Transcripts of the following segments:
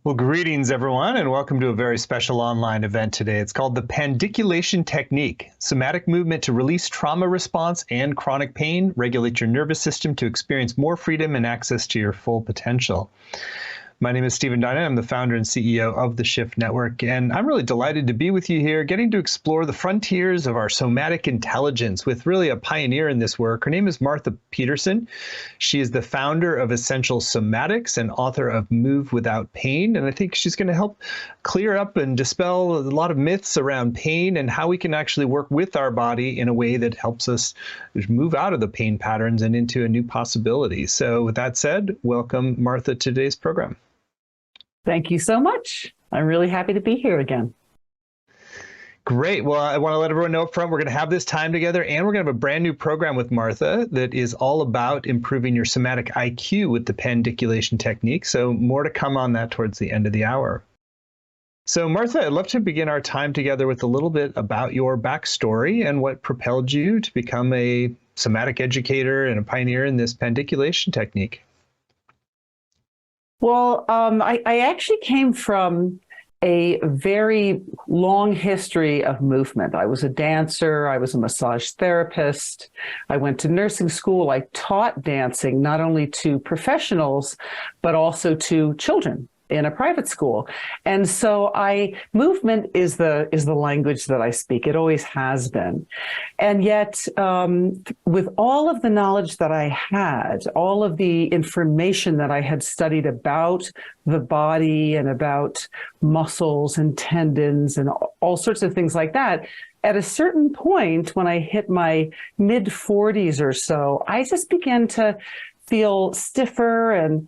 Well, greetings, everyone, and welcome to a very special online event today. It's called the Pandiculation Technique, somatic movement to release trauma response and chronic pain, regulate your nervous system to experience more freedom and access to your full potential. My name is Stephen Dynan. I'm the founder and CEO of the Shift Network, and I'm really delighted to be with you here, getting to explore the frontiers of our somatic intelligence with really a pioneer in this work. Her name is Martha Peterson. She is the founder of Essential Somatics and author of Move Without Pain, and I think she's going to help clear up and dispel a lot of myths around pain and how we can actually work with our body in a way that helps us move out of the pain patterns and into a new possibility. So with that said, welcome, Martha, to today's program. Thank you so much. I'm really happy to be here again. Great. Well, I want to let everyone know up front, we're going to have this time together, and we're going to have a brand new program with Martha that is all about improving your somatic IQ with the Pandiculation technique. So more to come on that towards the end of the hour. So Martha, I'd love to begin our time together with a little bit about your backstory and what propelled you to become a somatic educator and a pioneer in this Pandiculation technique. Well, I actually came from a very long history of movement. I was a dancer. I was a massage therapist. I went to nursing school. I taught dancing not only to professionals, but also to children in a private school. And so movement is the language that I speak. It always has been. And yet, with all of the knowledge that I had, all of the information that I had studied about the body and about muscles and tendons and all sorts of things like that, at a certain point, when I hit my mid-40s or so, I just began to feel stiffer and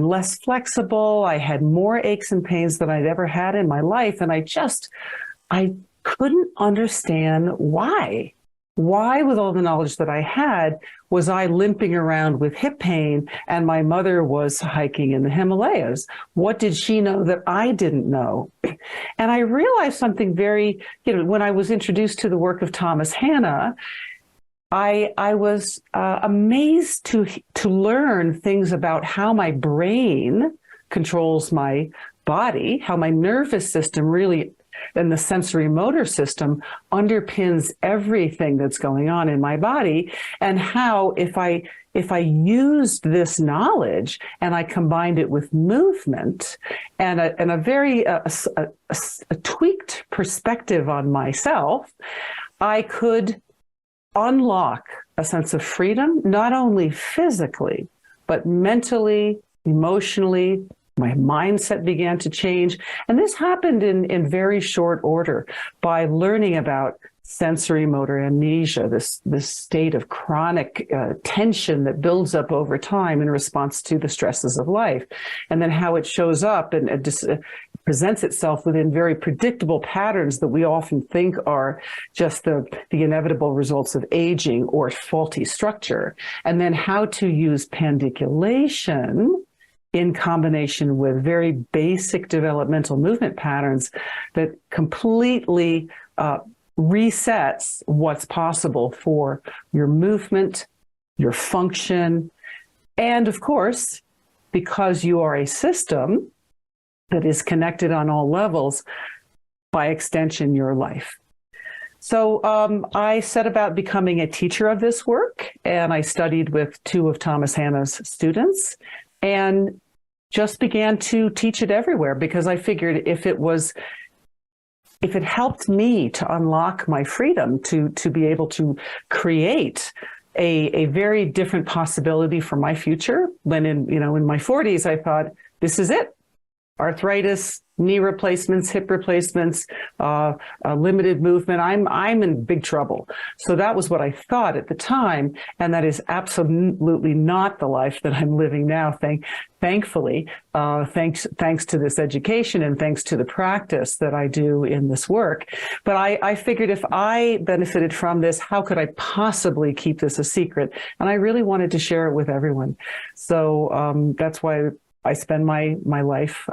less flexible. I had more aches and pains than I'd ever had in my life. And I couldn't understand why. Why, with all the knowledge that I had, was I limping around with hip pain and my mother was hiking in the Himalayas? What did she know that I didn't know? And I realized something very, when I was introduced to the work of Thomas Hanna, I was amazed to learn things about how my brain controls my body, how my nervous system really, and the sensory motor system underpins everything that's going on in my body, and how if I used this knowledge and I combined it with movement and a very tweaked perspective on myself, I could unlock a sense of freedom, not only physically, but mentally, emotionally. My mindset began to change. And this happened in very short order by learning about sensory motor amnesia, this state of chronic tension that builds up over time in response to the stresses of life, and then how it shows up and presents itself within very predictable patterns that we often think are just the inevitable results of aging or faulty structure, and then how to use pandiculation in combination with very basic developmental movement patterns that completely resets what's possible for your movement, your function, and of course, because you are a system that is connected on all levels, by extension, your life. So I set about becoming a teacher of this work, and I studied with two of Thomas Hanna's students and just began to teach it everywhere, because I figured if it helped me to unlock my freedom to be able to create a very different possibility for my future, when in my 40s, I thought, this is it. Arthritis, knee replacements, hip replacements, limited movement. I'm in big trouble. So that was what I thought at the time, and that is absolutely not the life that I'm living now. Thankfully, thanks to this education and thanks to the practice that I do in this work. But I figured if I benefited from this, how could I possibly keep this a secret? And I really wanted to share it with everyone. So that's why I spend my life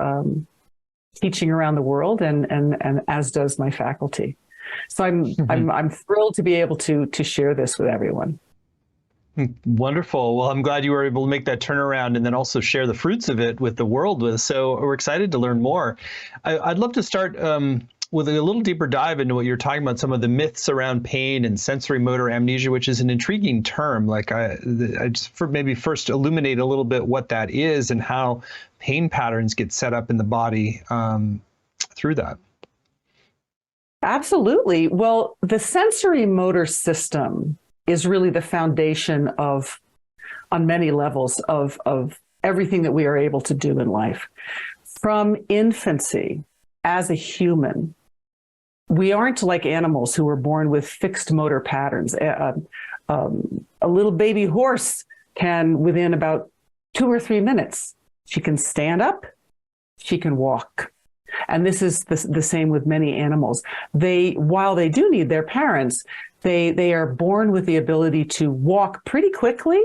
teaching around the world, and as does my faculty. So I'm thrilled to be able to share this with everyone. Wonderful. Well, I'm glad you were able to make that turnaround and then also share the fruits of it with the world. So we're excited to learn more. I'd love to start with a little deeper dive into what you're talking about, some of the myths around pain and sensory motor amnesia, which is an intriguing term. Like I just maybe first illuminate a little bit what that is and how pain patterns get set up in the body through that. Absolutely. Well, the sensory motor system is really the foundation of, on many levels, of everything that we are able to do in life. From infancy, as a human, we aren't like animals who were born with fixed motor patterns. A little baby horse can, within about 2 or 3 minutes, she can stand up, she can walk. And this is the same with many animals. While they do need their parents, they are born with the ability to walk pretty quickly.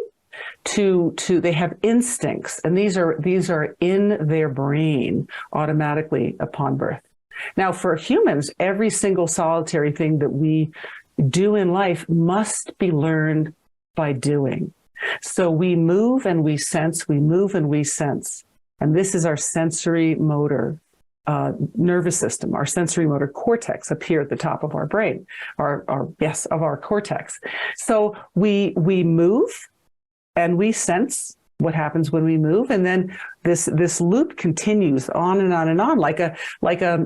They have instincts, and these are in their brain automatically upon birth. Now, for humans, every single solitary thing that we do in life must be learned by doing. So we move and we sense, we move and we sense. And this is our sensory motor nervous system, our sensory motor cortex up here at the top of our brain, of our cortex. So we move and we sense what happens when we move, and then this loop continues on and on and on,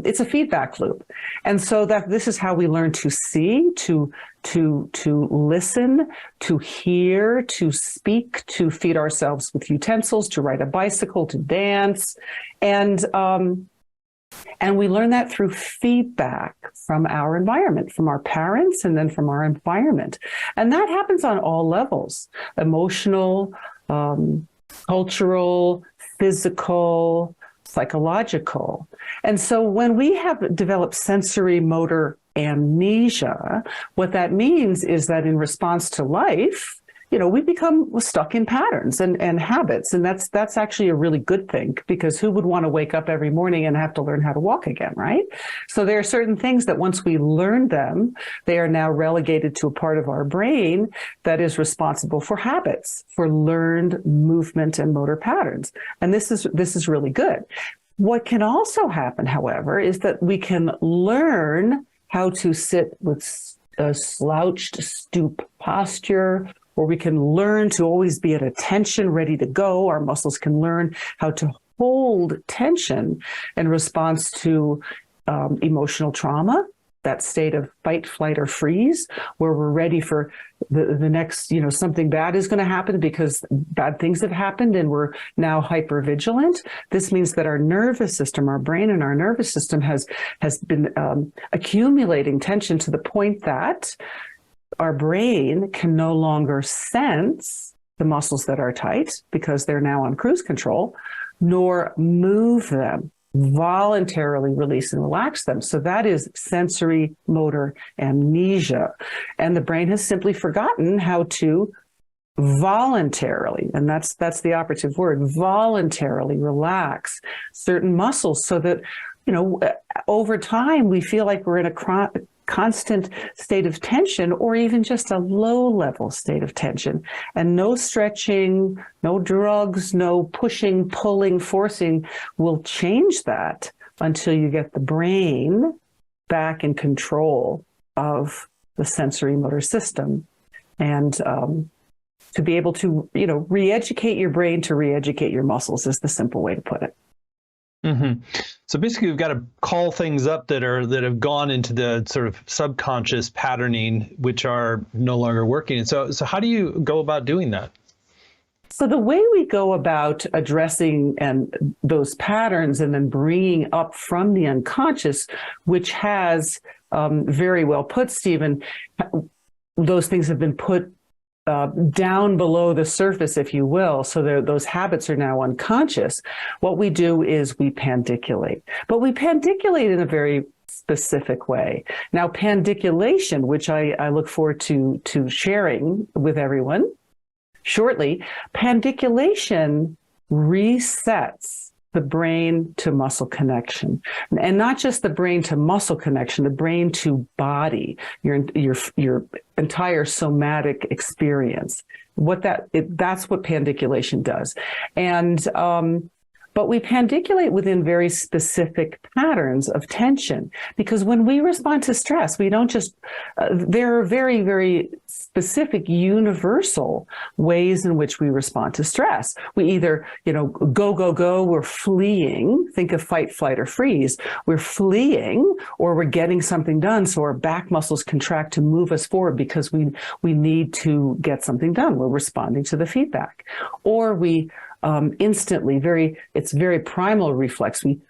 it's a feedback loop. And so that this is how we learn to see, to listen, to hear, to speak, to feed ourselves with utensils, to ride a bicycle, to dance, and we learn that through feedback from our environment, from our parents, and then from our environment. And that happens on all levels: emotional, cultural, physical, psychological. And so when we have developed sensory motor amnesia, what that means is that in response to life, we become stuck in patterns and habits. And that's actually a really good thing, because who would want to wake up every morning and have to learn how to walk again, right? So there are certain things that once we learn them, they are now relegated to a part of our brain that is responsible for habits, for learned movement and motor patterns. And this is really good. What can also happen, however, is that we can learn how to sit with a slouched stoop posture, or we can learn to always be at attention, ready to go. Our muscles can learn how to hold tension in response to emotional trauma, that state of fight, flight, or freeze, where we're ready for the next, something bad is going to happen because bad things have happened and we're now hypervigilant. This means that our nervous system, our brain and our nervous system has been accumulating tension to the point that our brain can no longer sense the muscles that are tight because they're now on cruise control, nor move them, voluntarily release and relax them. So that is sensory motor amnesia. And the brain has simply forgotten how to voluntarily, and that's the operative word, voluntarily relax certain muscles so that, over time we feel like we're in a constant state of tension, or even just a low-level state of tension. And no stretching, no drugs, no pushing, pulling, forcing will change that until you get the brain back in control of the sensory motor system. And to be able to, re-educate your brain to re-educate your muscles is the simple way to put it. Mm-hmm. So basically, we've got to call things up that have gone into the sort of subconscious patterning, which are no longer working. And so how do you go about doing that? So the way we go about addressing those patterns and then bringing up from the unconscious, which has very well put, Stephen, those things have been put down below the surface, if you will. So those habits are now unconscious. What we do is we pandiculate, but we pandiculate in a very specific way. Now, pandiculation, which I look forward to sharing with everyone shortly, pandiculation resets the brain to muscle connection, and not just the brain to muscle connection, the brain to body, your entire somatic experience. That's what pandiculation does. And but we pandiculate within very specific patterns of tension, because when we respond to stress, we don't just, there are very, very specific universal ways in which we respond to stress. We either, go, we're fleeing, think of fight, flight, or freeze. We're fleeing, or we're getting something done. So our back muscles contract to move us forward because we need to get something done. We're responding to the feedback. Or we instantly, it's very primal reflex. We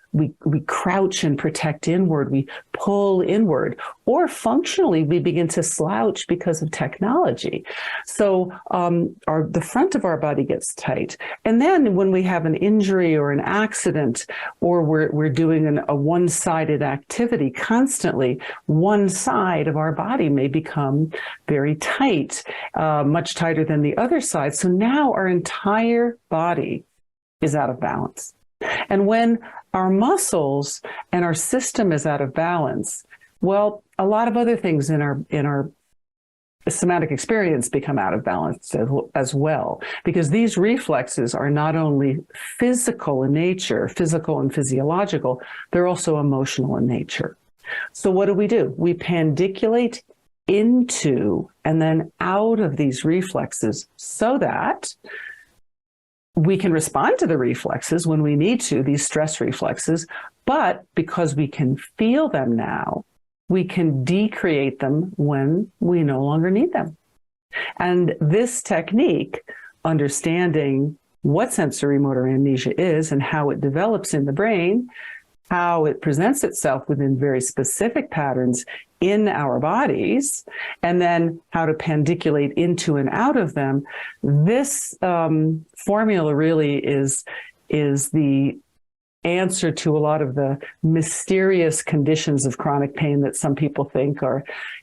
crouch and protect inward. We pull inward, or functionally we begin to slouch because of technology. So the front of our body gets tight. And then when we have an injury or an accident, or we're doing a one-sided activity constantly, one side of our body may become very tight, much tighter than the other side. So now our entire body is out of balance. And when our muscles and our system is out of balance, well, a lot of other things in our somatic experience become out of balance as well, because these reflexes are not only physical in nature, physical and physiological, they're also emotional in nature. So what do? We pandiculate into and then out of these reflexes so that we can respond to the reflexes when we need to, these stress reflexes, but because we can feel them now, we can decreate them when we no longer need them. And this technique, understanding what sensory motor amnesia is and how it develops in the brain, how it presents itself within very specific patterns in our bodies, and then how to pandiculate into and out of them. This formula really is the answer to a lot of the mysterious conditions of chronic pain that some people think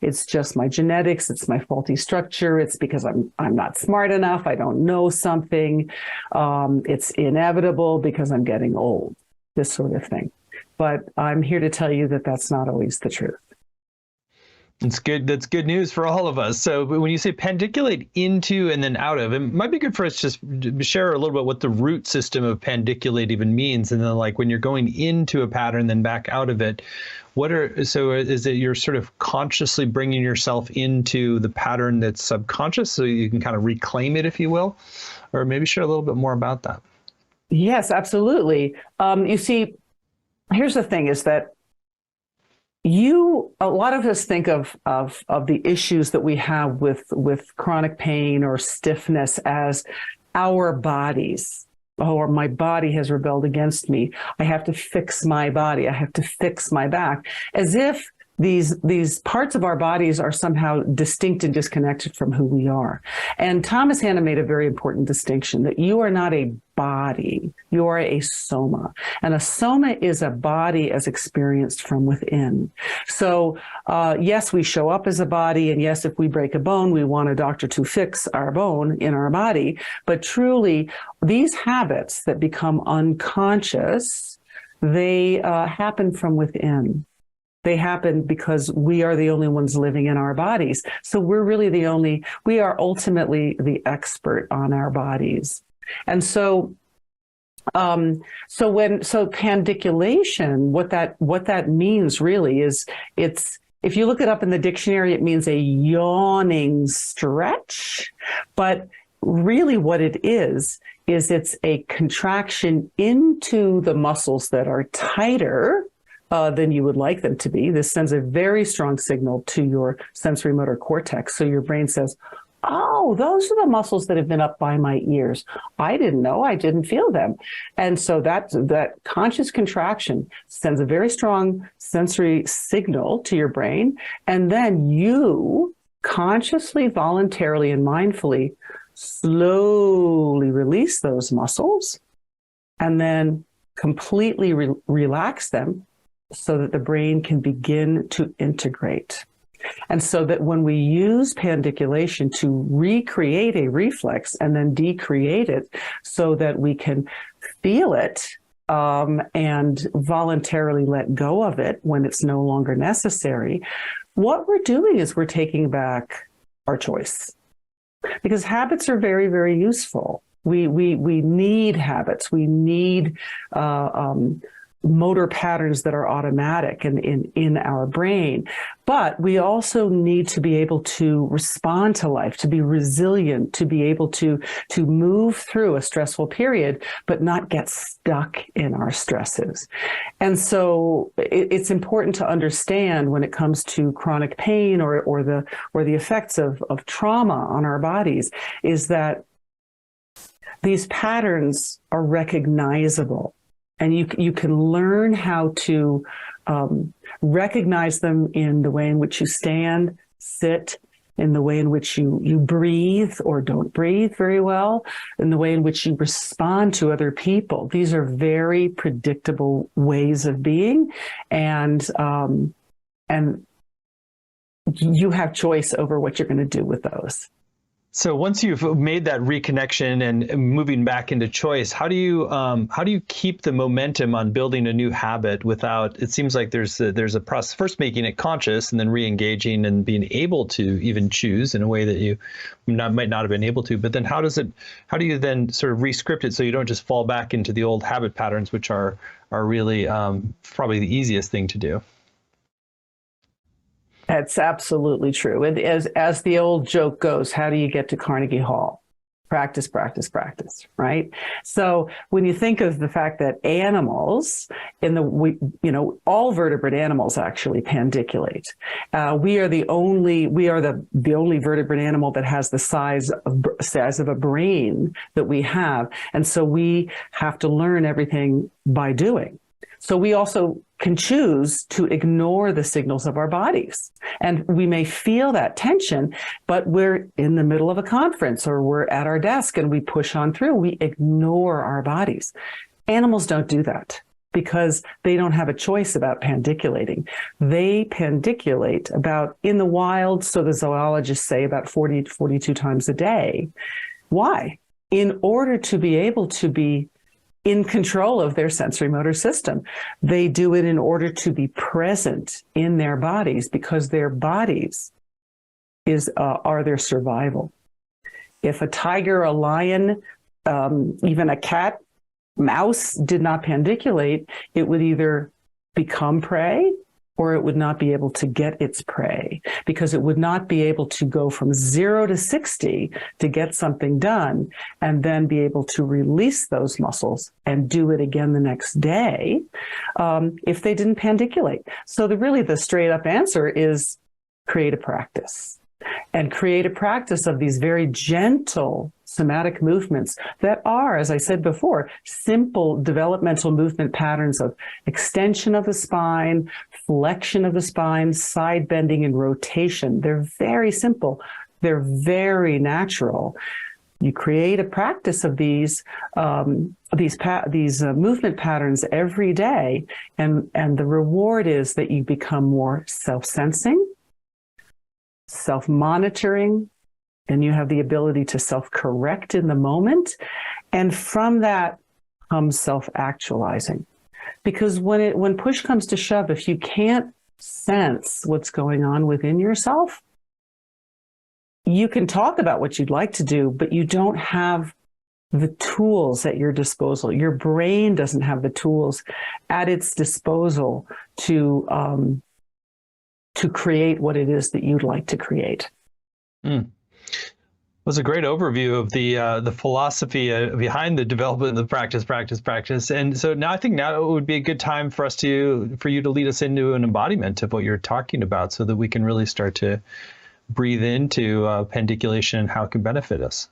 it's just my genetics, it's my faulty structure, it's because I'm not smart enough, I don't know something, it's inevitable because I'm getting old, this sort of thing. But I'm here to tell you that that's not always the truth. It's good. That's good news for all of us. So when you say pandiculate into and then out of, it might be good for us to just share a little bit what the root system of pandiculate even means. And then like when you're going into a pattern, then back out of it, so is it you're sort of consciously bringing yourself into the pattern that's subconscious so you can kind of reclaim it, if you will, or maybe share a little bit more about that? Yes, absolutely. You see, here's the thing is that a lot of us think of the issues that we have with chronic pain or stiffness as our bodies. Or my body has rebelled against me. I have to fix my body. I have to fix my back. As if these parts of our bodies are somehow distinct and disconnected from who we are. And Thomas Hanna made a very important distinction that you are not a body, you are a soma. And a soma is a body as experienced from within. So yes, we show up as a body, and yes, if we break a bone, we want a doctor to fix our bone in our body. But truly, these habits that become unconscious, they happen from within. They happen because we are the only ones living in our bodies. So we're really we are ultimately the expert on our bodies. And so pandiculation, what that means really is if you look it up in the dictionary, it means a yawning stretch, but really what it is it's a contraction into the muscles that are tighter than you would like them to be. This sends a very strong signal to your sensory motor cortex. So your brain says, oh, those are the muscles that have been up by my ears. I didn't know, I didn't feel them. And so that conscious contraction sends a very strong sensory signal to your brain. And then you consciously, voluntarily, and mindfully slowly release those muscles and then completely relax them so that the brain can begin to integrate. And so that when we use pandiculation to recreate a reflex and then decreate it so that we can feel it and voluntarily let go of it when it's no longer necessary, what we're doing is we're taking back our choice. Because habits are very, very useful. We need habits. We need motor patterns that are automatic and in our brain. But we also need to be able to respond to life, to be resilient, to be able to move through a stressful period, but not get stuck in our stresses. And so it's important to understand when it comes to chronic pain or the effects of trauma on our bodies, is that these patterns are recognizable. And you can learn how to recognize them in the way in which you stand, sit, in the way in which you breathe or don't breathe very well, in the way in which you respond to other people. These are very predictable ways of being, and you have choice over what you're going to do with those. So once you've made that reconnection and moving back into choice, how do you keep the momentum on building a new habit without? It seems like there's a process, first making it conscious and then re-engaging and being able to even choose in a way that you might not have been able to. But then how do you then sort of re-script it so you don't just fall back into the old habit patterns, which are really probably the easiest thing to do? That's absolutely true. And as the old joke goes, how do you get to Carnegie Hall? Practice, practice, practice, right? So when you think of the fact that animals all vertebrate animals actually pandiculate. We are the only vertebrate animal that has the size of a brain that we have. And so we have to learn everything by doing. So we also can choose to ignore the signals of our bodies. And we may feel that tension, but we're in the middle of a conference or we're at our desk and we push on through. We ignore our bodies. Animals don't do that because they don't have a choice about pandiculating. They pandiculate in the wild, so the zoologists say, about 40 to 42 times a day. Why? In order to be able to be in control of their sensory motor system. They do it in order to be present in their bodies because their bodies are their survival. If a tiger, a lion, even a cat, mouse did not pandiculate, it would either become prey or it would not be able to get its prey because it would not be able to go from 0 to 60 to get something done and then be able to release those muscles and do it again the next day if they didn't pandiculate. So the straight up answer is create a practice. And create a practice of these very gentle somatic movements that are, as I said before, simple developmental movement patterns of extension of the spine, flexion of the spine, side bending, and rotation. They're very simple. They're very natural. You create a practice of these movement patterns every day, and the reward is that you become more self-sensing, self-monitoring, and you have the ability to self-correct in the moment. And from that comes self-actualizing. Because when push comes to shove, if you can't sense what's going on within yourself, you can talk about what you'd like to do, but you don't have the tools at your disposal. Your brain doesn't have the tools at its disposal to create what it is that you'd like to create. It was a great overview of the philosophy behind the development of the practice. And so now I think it would be a good time for you to lead us into an embodiment of what you're talking about so that we can really start to breathe into pandiculation and how it can benefit us.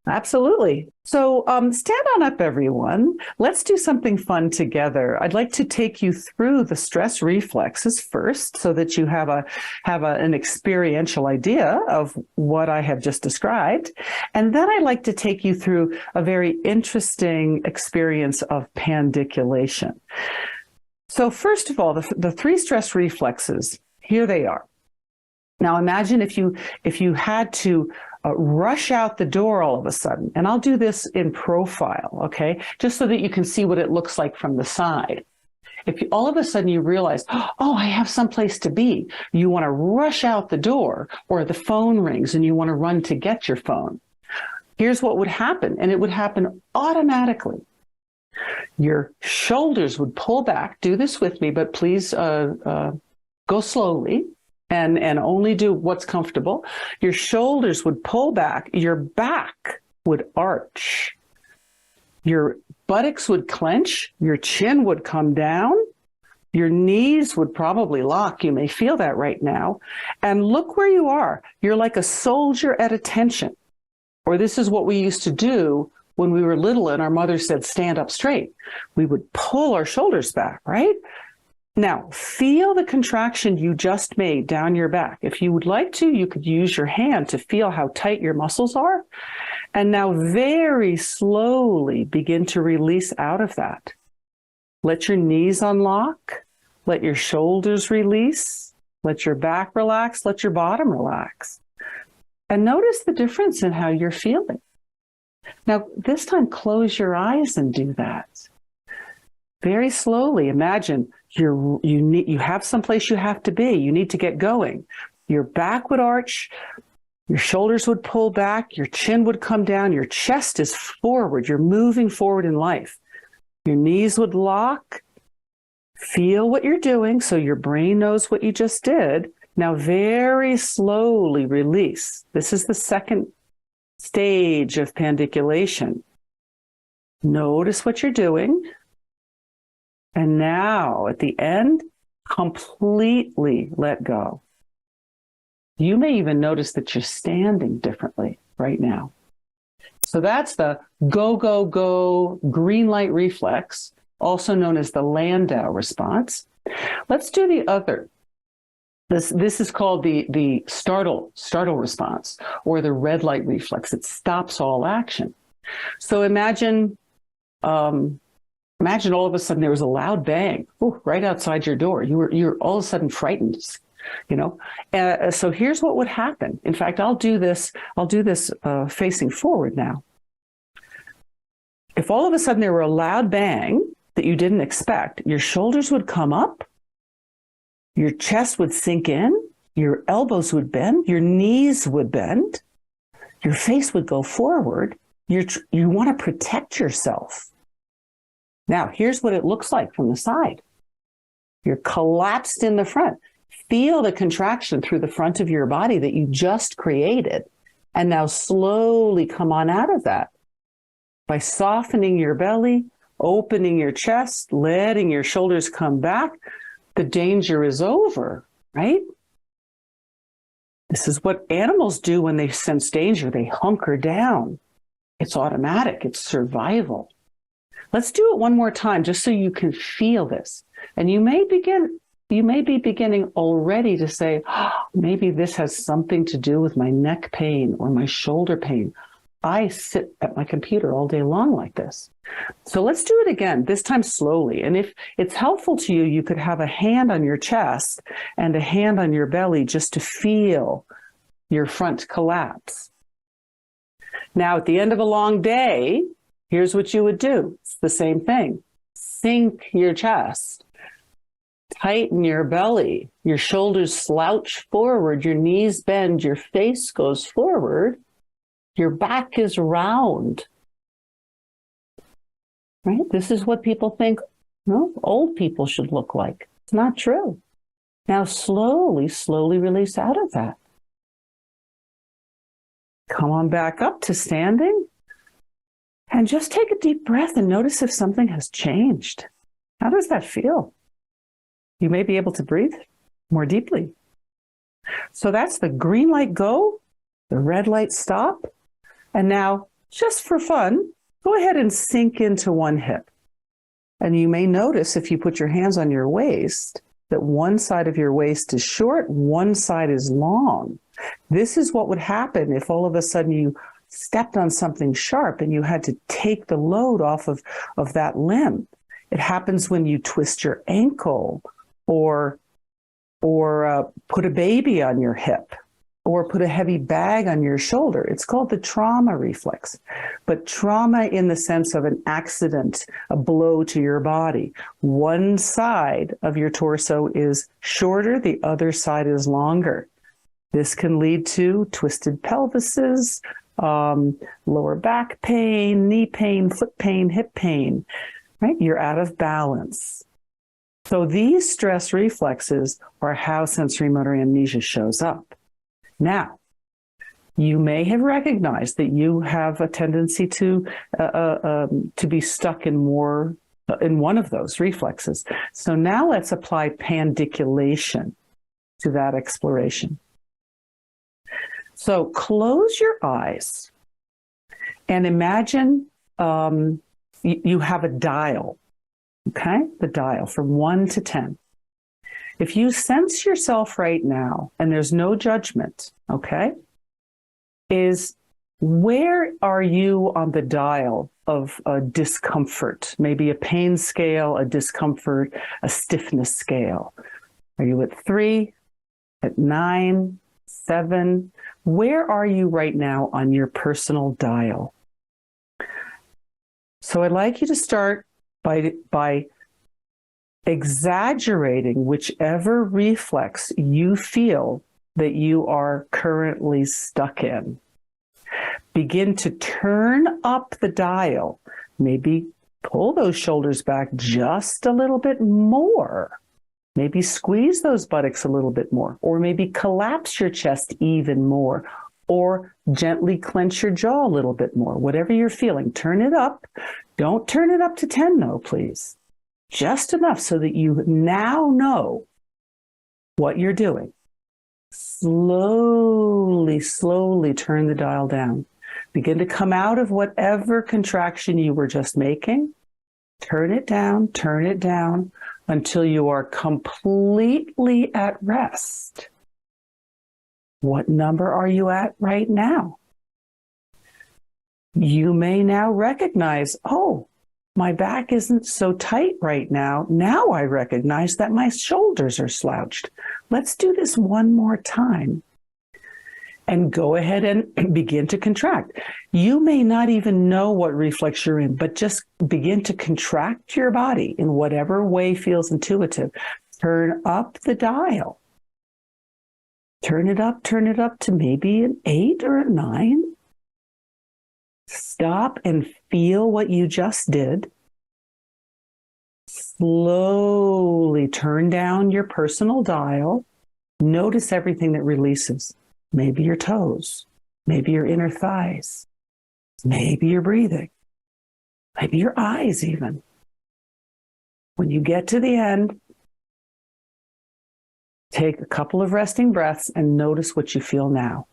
Absolutely. So stand on up, everyone. Let's do something fun together. I'd like to take you through the stress reflexes first so that you have an experiential idea of what I have just described. And then I'd like to take you through a very interesting experience of pandiculation. So first of all, the 3 stress reflexes, here they are. Now imagine if you had to rush out the door all of a sudden. And I'll do this in profile, okay? Just so that you can see what it looks like from the side. If all of a sudden you realize, oh, I have someplace to be, you want to rush out the door, or the phone rings and you want to run to get your phone. Here's what would happen, and it would happen automatically. Your shoulders would pull back. Do this with me, but please go slowly and only do what's comfortable. Your shoulders would pull back. Your back would arch. Your buttocks would clench. Your chin would come down. Your knees would probably lock. You may feel that right now. And look where you are. You're like a soldier at attention. Or this is what we used to do when we were little and our mother said, stand up straight. We would pull our shoulders back, right? Now, feel the contraction you just made down your back. If you would like to, you could use your hand to feel how tight your muscles are. And now very slowly begin to release out of that. Let your knees unlock. Let your shoulders release. Let your back relax. Let your bottom relax. And notice the difference in how you're feeling. Now, this time, close your eyes and do that. Very slowly, imagine you have someplace you have to be. You need to get going. Your back would arch. Your shoulders would pull back. Your chin would come down. Your chest is forward. You're moving forward in life. Your knees would lock. Feel what you're doing so your brain knows what you just did. Now, very slowly release. This is the second stage of pandiculation. Notice what you're doing. And now, at the end, completely let go. You may even notice that you're standing differently right now. So that's the go, go, go green light reflex, also known as the Landau response. Let's do the other. This is called the startle response, or the red light reflex. It stops all action. So imagine all of a sudden there was a loud bang right outside your door. You're all of a sudden frightened, you know. So here's what would happen. In fact, I'll do this facing forward now. If all of a sudden there were a loud bang that you didn't expect, your shoulders would come up. Your chest would sink in, your elbows would bend, your knees would bend, your face would go forward. You want to protect yourself. Now, here's what it looks like from the side. You're collapsed in the front. Feel the contraction through the front of your body that you just created. And now slowly come on out of that by softening your belly, opening your chest, letting your shoulders come back. The danger is over, right? This is what animals do when they sense danger. They hunker down. It's automatic. It's survival. Let's do it one more time just so you can feel this. And you may be beginning already to say, oh, maybe this has something to do with my neck pain or my shoulder pain. I sit at my computer all day long like this. So let's do it again, this time slowly. And if it's helpful to you, you could have a hand on your chest and a hand on your belly just to feel your front collapse. Now, at the end of a long day, here's what you would do. It's the same thing. Sink your chest. Tighten your belly. Your shoulders slouch forward. Your knees bend. Your face goes forward. Your back is round. Right? This is what people think, old people should look like. It's not true. Now slowly release out of that. Come on back up to standing. And just take a deep breath and notice if something has changed. How does that feel? You may be able to breathe more deeply. So that's the green light go, the red light stop. And now, just for fun, go ahead and sink into one hip. And you may notice if you put your hands on your waist, that one side of your waist is short, one side is long. This is what would happen if all of a sudden you stepped on something sharp and you had to take the load off of that limb. It happens when you twist your ankle or put a baby on your hip, or put a heavy bag on your shoulder. It's called the trauma reflex. But trauma in the sense of an accident, a blow to your body. One side of your torso is shorter, the other side is longer. This can lead to twisted pelvises, lower back pain, knee pain, foot pain, hip pain, right? You're out of balance. So these stress reflexes are how sensory-motor amnesia shows up. Now, you may have recognized that you have a tendency to be stuck in one of those reflexes. So now let's apply pandiculation to that exploration. So close your eyes and imagine you have a dial. Okay, the dial from 1 to 10. If you sense yourself right now, and there's no judgment, okay, where are you on the dial of a discomfort? Maybe a pain scale, a discomfort, a stiffness scale. Are you at 3, at 9, 7? Where are you right now on your personal dial? So I'd like you to start by exaggerating whichever reflex you feel that you are currently stuck in. Begin to turn up the dial. Maybe pull those shoulders back just a little bit more. Maybe squeeze those buttocks a little bit more, or maybe collapse your chest even more, or gently clench your jaw a little bit more. Whatever you're feeling, turn it up. Don't turn it up to 10 though, please. Just enough so that you now know what you're doing. Slowly, slowly turn the dial down. Begin to come out of whatever contraction you were just making. Turn it down until you are completely at rest. What number are you at right now? You may now recognize, oh, my back isn't so tight right now. Now I recognize that my shoulders are slouched. Let's do this one more time. And go ahead and begin to contract. You may not even know what reflex you're in, but just begin to contract your body in whatever way feels intuitive. Turn up the dial. Turn it up to maybe an 8 or a 9. Stop and feel what you just did. Slowly turn down your personal dial. Notice everything that releases. Maybe your toes, maybe your inner thighs, maybe your breathing, maybe your eyes even. When you get to the end, take a couple of resting breaths and notice what you feel now.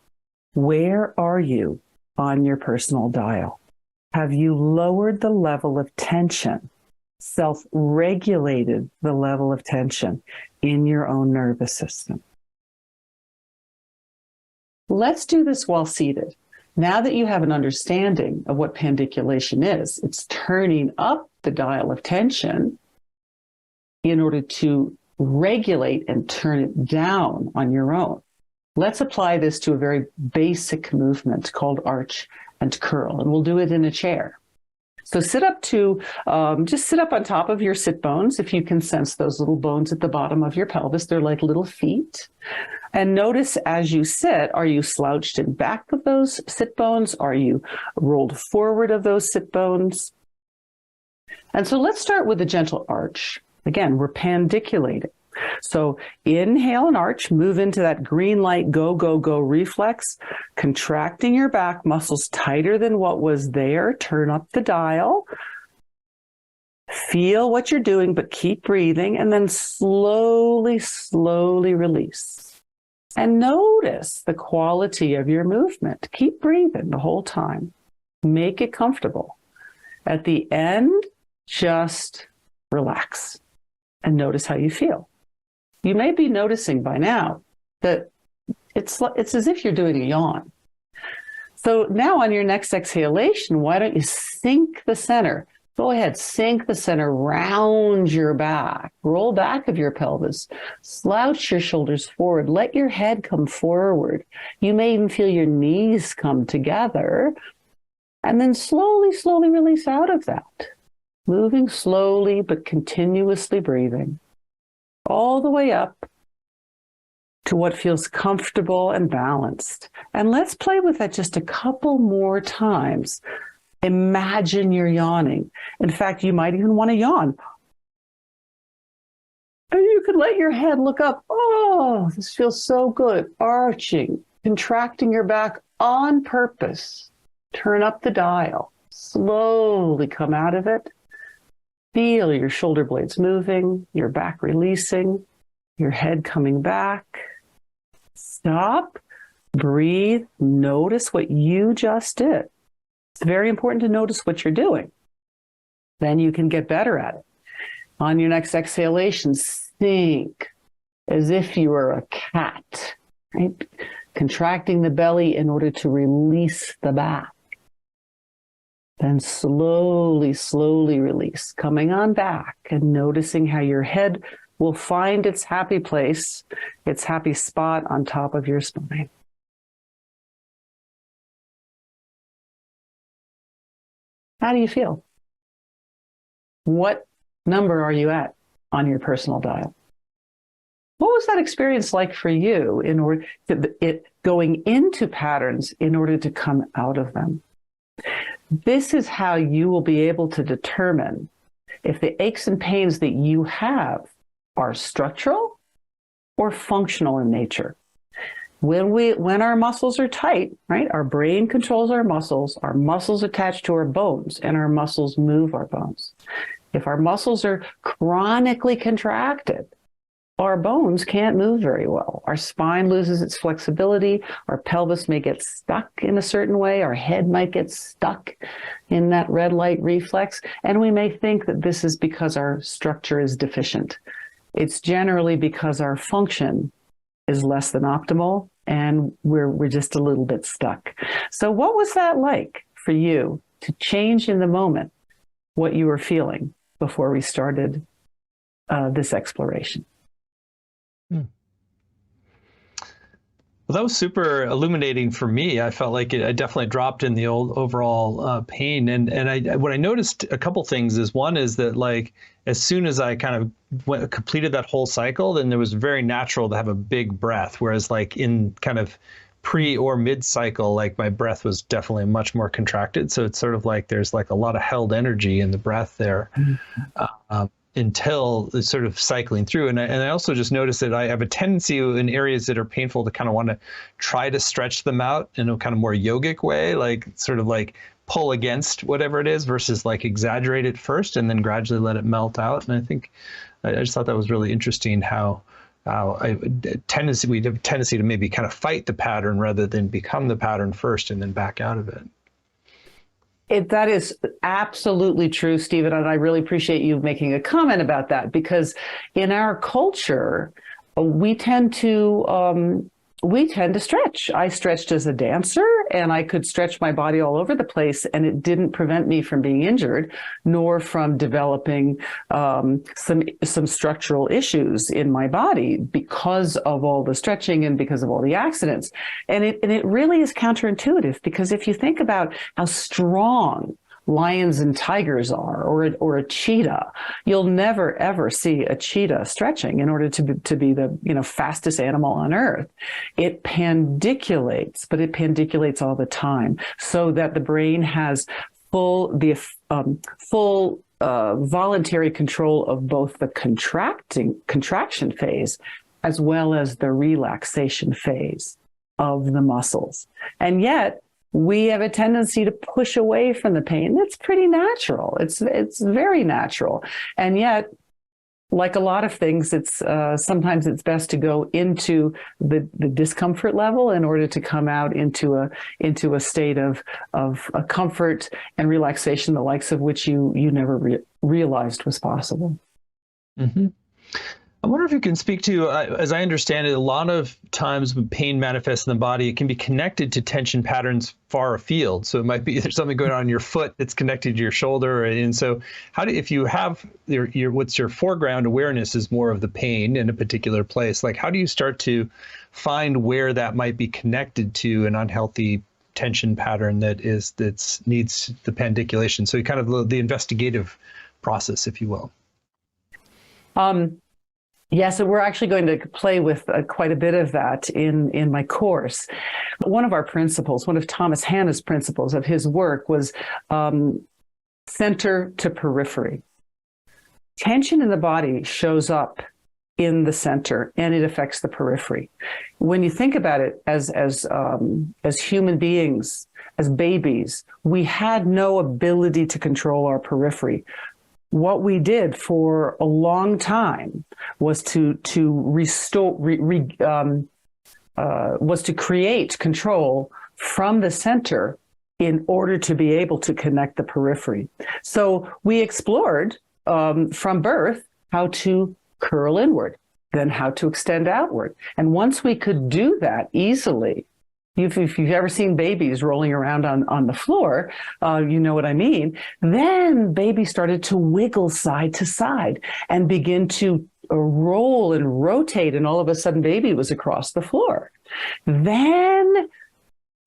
Where are you on your personal dial? Have you lowered the level of tension, self-regulated the level of tension in your own nervous system? Let's do this while seated. Now that you have an understanding of what pandiculation is, it's turning up the dial of tension in order to regulate and turn it down on your own. Let's apply this to a very basic movement called arch and curl, and we'll do it in a chair. So sit up just sit up on top of your sit bones. If you can sense those little bones at the bottom of your pelvis, they're like little feet. And notice as you sit, are you slouched in back of those sit bones? Are you rolled forward of those sit bones? And so let's start with a gentle arch. Again, we're pandiculating. So inhale and arch, move into that green light, go, go, go reflex, contracting your back muscles tighter than what was there. Turn up the dial. Feel what you're doing, but keep breathing, and then slowly, slowly release. And notice the quality of your movement. Keep breathing the whole time. Make it comfortable. At the end, just relax and notice how you feel. You may be noticing by now that it's as if you're doing a yawn. So now on your next exhalation, why don't you sink the center? Go ahead, sink the center, round your back, roll back of your pelvis, slouch your shoulders forward, let your head come forward. You may even feel your knees come together, and then slowly, slowly release out of that. Moving slowly, but continuously breathing all the way up to what feels comfortable and balanced. And let's play with that just a couple more times. Imagine you're yawning. In fact, you might even want to yawn. And you could let your head look up. Oh, this feels so good. Arching, contracting your back on purpose. Turn up the dial. Slowly come out of it. Feel your shoulder blades moving, your back releasing, your head coming back. Stop, breathe, notice what you just did. It's very important to notice what you're doing. Then you can get better at it. On your next exhalation, sink as if you were a cat, right? Contracting the belly in order to release the back. Then slowly, slowly release, coming on back and noticing how your head will find its happy place, its happy spot on top of your spine. How do you feel? What number are you at on your personal dial? What was that experience like for you in order to going into patterns in order to come out of them? This is how you will be able to determine if the aches and pains that you have are structural or functional in nature. When our muscles are tight, right? Our brain controls our muscles attach to our bones, and our muscles move our bones. If our muscles are chronically contracted, our bones can't move very well. Our spine loses its flexibility. Our pelvis may get stuck in a certain way. Our head might get stuck in that red light reflex. And we may think that this is because our structure is deficient. It's generally because our function is less than optimal and we're just a little bit stuck. So what was that like for you to change in the moment what you were feeling before we started this exploration? Well, that was super illuminating for me. I felt like I definitely dropped in the old overall pain. And what I noticed a couple things is, one is that, like, as soon as I kind of completed that whole cycle, then it was very natural to have a big breath. Whereas like in kind of pre or mid cycle, like my breath was definitely much more contracted. So it's sort of like there's like a lot of held energy in the breath there. Until it's sort of cycling through. And I also just noticed that I have a tendency in areas that are painful to kind of want to try to stretch them out in a kind of more yogic way, like sort of like pull against whatever it is versus like exaggerate it first and then gradually let it melt out. And I think I just thought that was really interesting how we have a tendency to maybe kind of fight the pattern rather than become the pattern first and then back out of it. That is absolutely true, Stephen, and I really appreciate you making a comment about that, because in our culture, we tend to stretch. I stretched as a dancer, and I could stretch my body all over the place, and it didn't prevent me from being injured, nor from developing some structural issues in my body because of all the stretching and because of all the accidents. And it really is counterintuitive, because if you think about how strong lions and tigers are, or a cheetah, you'll never ever see a cheetah stretching in order to be the fastest animal on earth. It pandiculates, but it pandiculates all the time, so that the brain has full voluntary control of both the contraction phase as well as the relaxation phase of the muscles. And yet we have a tendency to push away from the pain. That's pretty natural. It's very natural. And yet, like a lot of things, it's sometimes it's best to go into the discomfort level in order to come out into a state of a comfort and relaxation, the likes of which you never realized was possible. Mm-hmm. I wonder if you can speak to, as I understand it, a lot of times when pain manifests in the body, it can be connected to tension patterns far afield. So it might be there's something going on in your foot that's connected to your shoulder. And so if you have what's your foreground awareness is more of the pain in a particular place, like how do you start to find where that might be connected to an unhealthy tension pattern that needs the pandiculation? So kind of the investigative process, if you will. Yeah, so we're actually going to play with quite a bit of that in my course. One of our principles, one of Thomas Hanna's principles of his work was center to periphery. Tension in the body shows up in the center and it affects the periphery. When you think about it as human beings, as babies, we had no ability to control our periphery. What we did for a long time was to create control from the center in order to be able to connect the periphery. So we explored from birth how to curl inward, then how to extend outward. And once we could do that easily, if you've ever seen babies rolling around on the floor, you know what I mean. Then baby started to wiggle side to side and begin to roll and rotate, and all of a sudden baby was across the floor. Then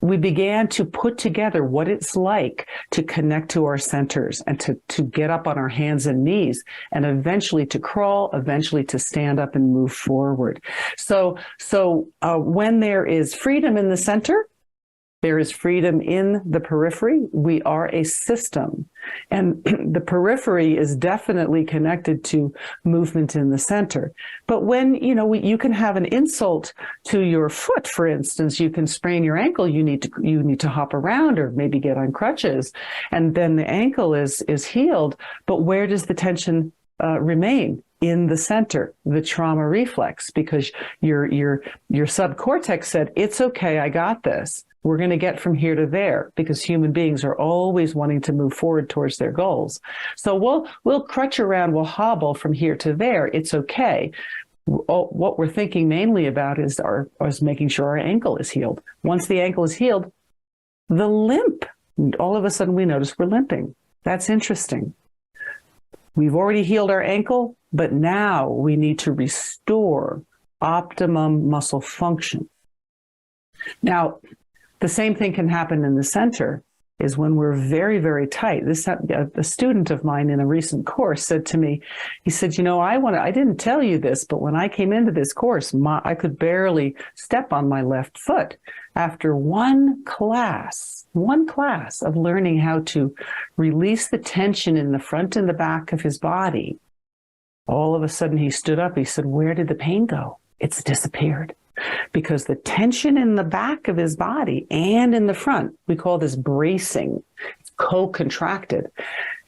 we began to put together what it's like to connect to our centers and to get up on our hands and knees and eventually to crawl, eventually to stand up and move forward. So when there is freedom in the center, there is freedom in the periphery. We are a system. And the periphery is definitely connected to movement in the center. But when, you can have an insult to your foot, for instance, you can sprain your ankle, you need to hop around or maybe get on crutches, and then the ankle is healed. But where does the tension remain? In the center, the trauma reflex, because your subcortex said, it's okay, I got this. We're going to get from here to there, because human beings are always wanting to move forward towards their goals. So we'll crutch around, we'll hobble from here to there. It's okay. What we're thinking mainly about is making sure our ankle is healed. Once the ankle is healed, the limp, all of a sudden we notice we're limping. That's interesting. We've already healed our ankle, but now we need to restore optimum muscle function. Now, the same thing can happen in the center is when we're very, very tight. A student of mine in a recent course said to me, he said, I didn't tell you this, but when I came into this course, I could barely step on my left foot. After one class of learning how to release the tension in the front and the back of his body, all of a sudden he stood up. He said, where did the pain go? It's disappeared. Because the tension in the back of his body and in the front, we call this bracing, it's co-contracted.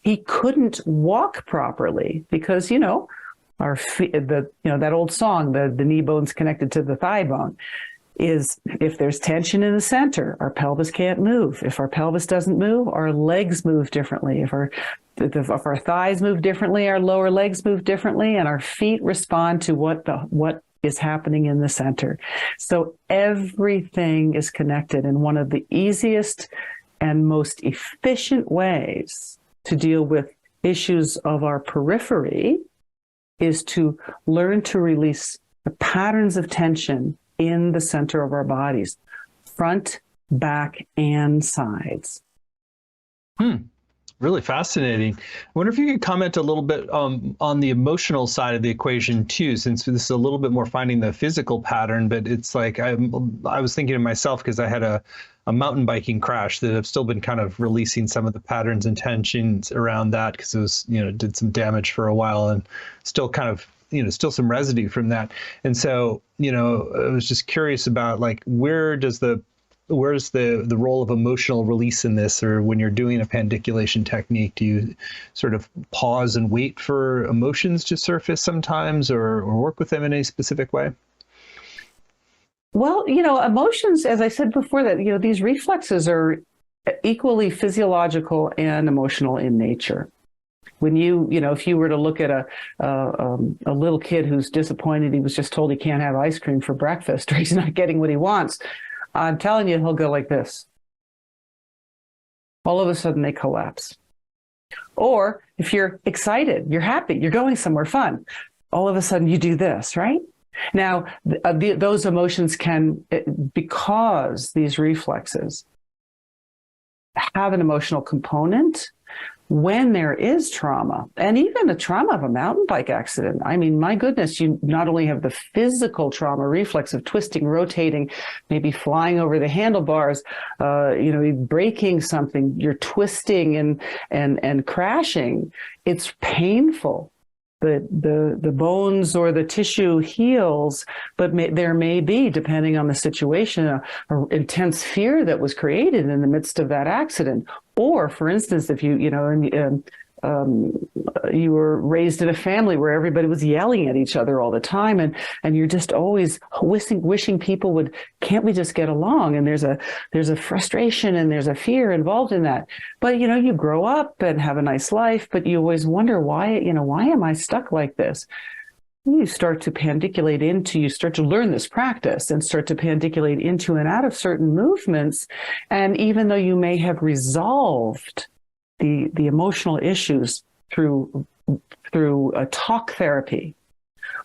He couldn't walk properly because, our feet, that old song, the knee bone's connected to the thigh bone, is if there's tension in the center, our pelvis can't move. If our pelvis doesn't move, our legs move differently. If our thighs move differently, our lower legs move differently, and our feet respond to what is happening in the center. So everything is connected, and one of the easiest and most efficient ways to deal with issues of our periphery is to learn to release the patterns of tension in the center of our bodies, front, back, and sides. Really fascinating. I wonder if you could comment a little bit on the emotional side of the equation too, since this is a little bit more finding the physical pattern, but it's like I was thinking of myself because I had a mountain biking crash that I've still been kind of releasing some of the patterns and tensions around that because it was, did some damage for a while and still kind of, still some residue from that. And so, I was just curious about like, where's the role of emotional release in this? Or when you're doing a pandiculation technique, do you sort of pause and wait for emotions to surface sometimes or work with them in a specific way? Well, emotions, as I said before, that, these reflexes are equally physiological and emotional in nature. When if you were to look at a little kid who's disappointed, he was just told he can't have ice cream for breakfast, or he's not getting what he wants, I'm telling you, he'll go like this. All of a sudden, they collapse. Or if you're excited, you're happy, you're going somewhere fun, all of a sudden you do this, right? Now, those emotions can, because these reflexes have an emotional component, when there is trauma, and even a trauma of a mountain bike accident, I mean, my goodness, you not only have the physical trauma reflex of twisting, rotating, maybe flying over the handlebars, breaking something, you're twisting and crashing. It's painful. The bones or the tissue heals, but there may be, depending on the situation, a intense fear that was created in the midst of that accident. Or, for instance, if you were raised in a family where everybody was yelling at each other all the time, and you're just always wishing people can't we just get along? And there's a frustration and there's a fear involved in that. But, you grow up and have a nice life, but you always wonder why am I stuck like this? You start to pandiculate you start to learn this practice and start to pandiculate into and out of certain movements. And even though you may have resolved the emotional issues through a talk therapy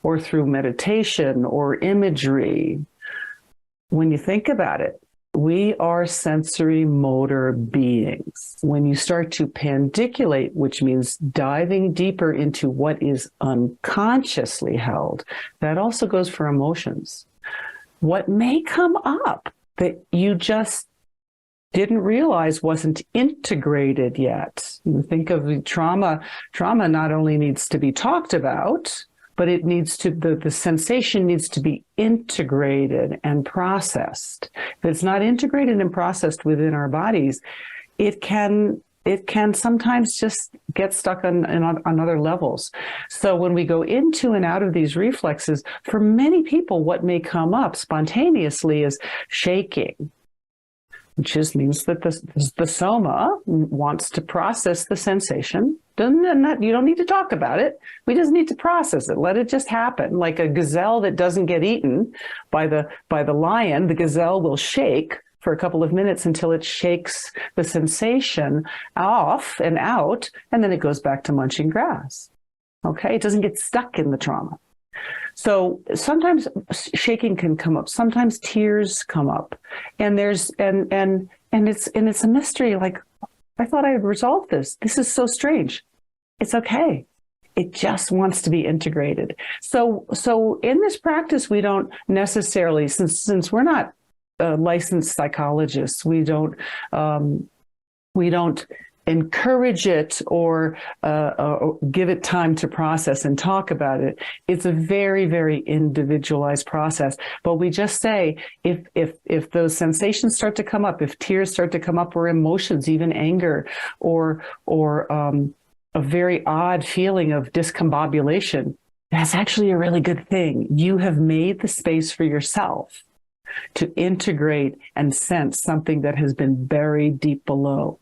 or through meditation or imagery, when you think about it, we are sensory motor beings. When you start to pandiculate, which means diving deeper into what is unconsciously held, that also goes for emotions. What may come up that you just didn't realize wasn't integrated yet. You think of trauma. Trauma not only needs to be talked about, but it needs to, the sensation needs to be integrated and processed. If it's not integrated and processed within our bodies, it can sometimes just get stuck on other levels. So when we go into and out of these reflexes, for many people, what may come up spontaneously is shaking, which just means that the soma wants to process the sensation. You don't need to talk about it. We just need to process it. Let it just happen. Like a gazelle that doesn't get eaten by the lion, the gazelle will shake for a couple of minutes until it shakes the sensation off and out, and then it goes back to munching grass. Okay? It doesn't get stuck in the trauma. So sometimes shaking can come up. Sometimes tears come up, and it's a mystery. Like, I thought I had resolved this. This is so strange. It's okay. It just wants to be integrated. So in this practice, we don't necessarily, since we're not licensed psychologists, we don't encourage it or give it time to process and talk about it. It's a very, very individualized process. But we just say, if those sensations start to come up, if tears start to come up, or emotions, even anger, or a very odd feeling of discombobulation, that's actually a really good thing. You have made the space for yourself to integrate and sense something that has been buried deep below.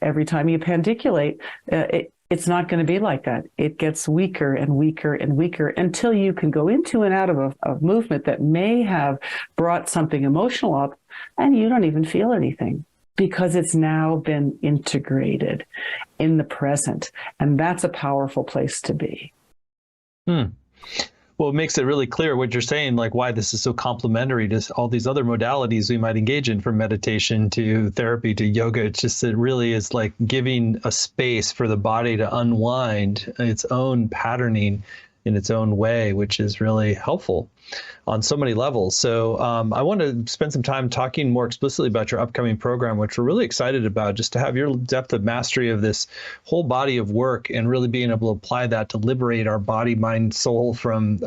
Every time you pandiculate, it's not going to be like that. It gets weaker and weaker and weaker until you can go into and out of a movement that may have brought something emotional up, and you don't even feel anything because it's now been integrated in the present. And that's a powerful place to be. Well, it makes it really clear what you're saying, like why this is so complementary to all these other modalities we might engage in, from meditation to therapy to yoga. It's just, it really is like giving a space for the body to unwind its own patterning in its own way, which is really helpful on so many levels. So I want to spend some time talking more explicitly about your upcoming program, which we're really excited about, just to have your depth of mastery of this whole body of work and really being able to apply that to liberate our body, mind, soul from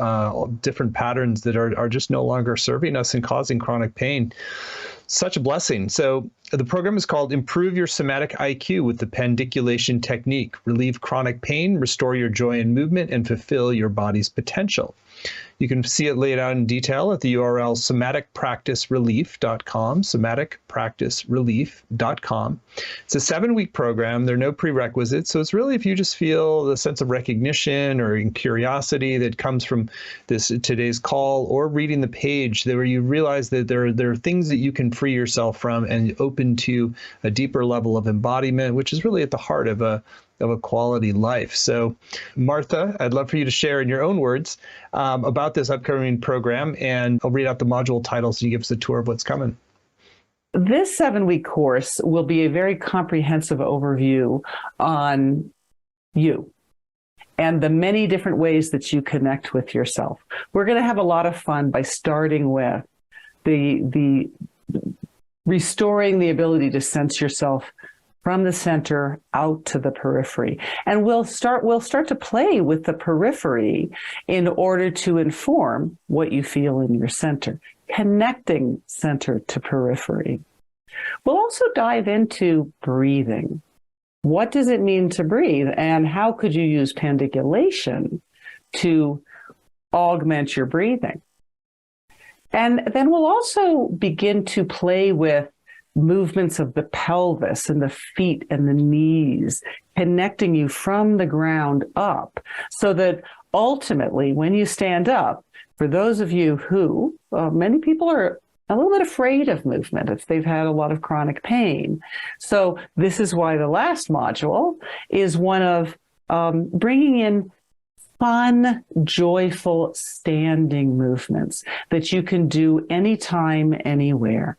different patterns that are just no longer serving us and causing chronic pain. Such a blessing. So the program is called Improve Your Somatic IQ with the Pandiculation Technique. Relieve chronic pain, restore your joy in movement, and fulfill your body's potential. You can see it laid out in detail at the URL somaticpracticerelief.com, somaticpracticerelief.com. It's a 7-week program. There are no prerequisites. So it's really if you just feel the sense of recognition or curiosity that comes from today's call, or reading the page where you realize that there are things that you can free yourself from and open to a deeper level of embodiment, which is really at the heart of a quality life. So, Martha, I'd love for you to share in your own words about this upcoming program, and I'll read out the module title so you give us a tour of what's coming. This 7-week course will be a very comprehensive overview on you and the many different ways that you connect with yourself. We're going to have a lot of fun by starting with the restoring the ability to sense yourself from the center out to the periphery. And we'll start to play with the periphery in order to inform what you feel in your center, connecting center to periphery. We'll also dive into breathing. What does it mean to breathe? And how could you use pandiculation to augment your breathing? And then we'll also begin to play with movements of the pelvis and the feet and the knees, connecting you from the ground up, so that ultimately when you stand up, for those of you who, many people are a little bit afraid of movement if they've had a lot of chronic pain. So this is why the last module is one of bringing in fun, joyful standing movements that you can do anytime, anywhere.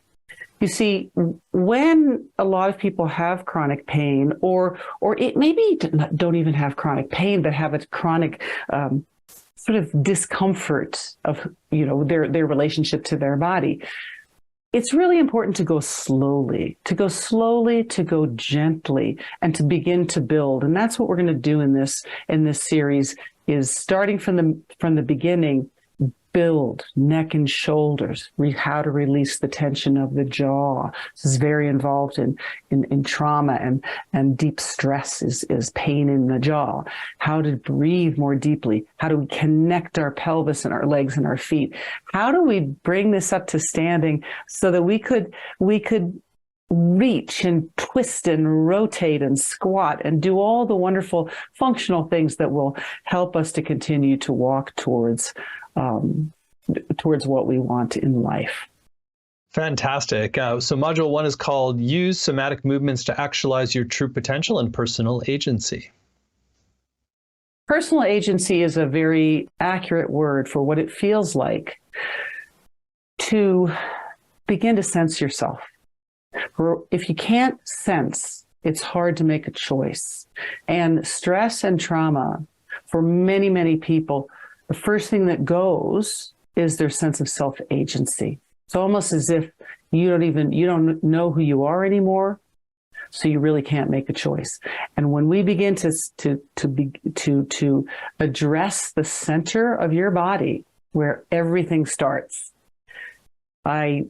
You see, when a lot of people have chronic pain, or it maybe don't even have chronic pain, but have a chronic sort of discomfort of, their relationship to their body, it's really important to go slowly, to go gently, and to begin to build. And that's what we're going to do in this series, is starting from the beginning. Build neck and shoulders, how to release the tension of the jaw. This is very involved in trauma and deep stress is pain in the jaw. How to breathe more deeply. How do we connect our pelvis and our legs and our feet? How do we bring this up to standing so that we could reach and twist and rotate and squat and do all the wonderful functional things that will help us to continue to walk towards what we want in life. Fantastic. So module 1 is called Use Somatic Movements to Actualize Your True Potential and Personal Agency. Personal agency is a very accurate word for what it feels like to begin to sense yourself. If you can't sense, it's hard to make a choice. And stress and trauma, for many, many people, the first thing that goes is their sense of self-agency. It's almost as if you don't know who you are anymore, so you really can't make a choice. And when we begin to address the center of your body, where everything starts, I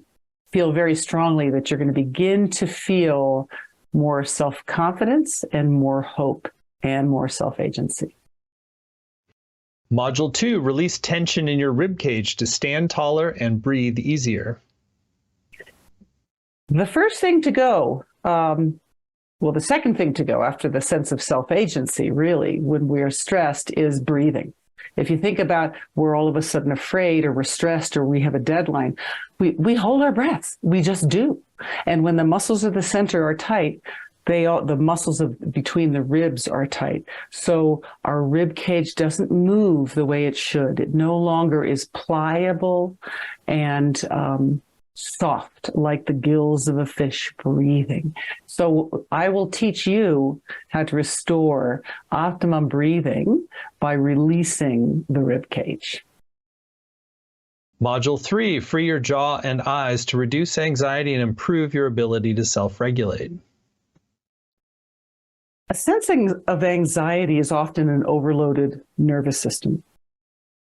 feel very strongly that you're going to begin to feel more self-confidence and more hope and more self-agency. Module 2, release tension in your rib cage to stand taller and breathe easier. The first thing to go, the second thing to go after the sense of self-agency, really, when we are stressed, is breathing. If you think about we're all of a sudden afraid, or we're stressed, or we have a deadline, we hold our breaths. We just do. And when the muscles of the center are tight, the muscles between the ribs are tight. So our rib cage doesn't move the way it should. It no longer is pliable and soft like the gills of a fish breathing. So I will teach you how to restore optimum breathing by releasing the rib cage. Module 3, free your jaw and eyes to reduce anxiety and improve your ability to self-regulate. A sensing of anxiety is often an overloaded nervous system.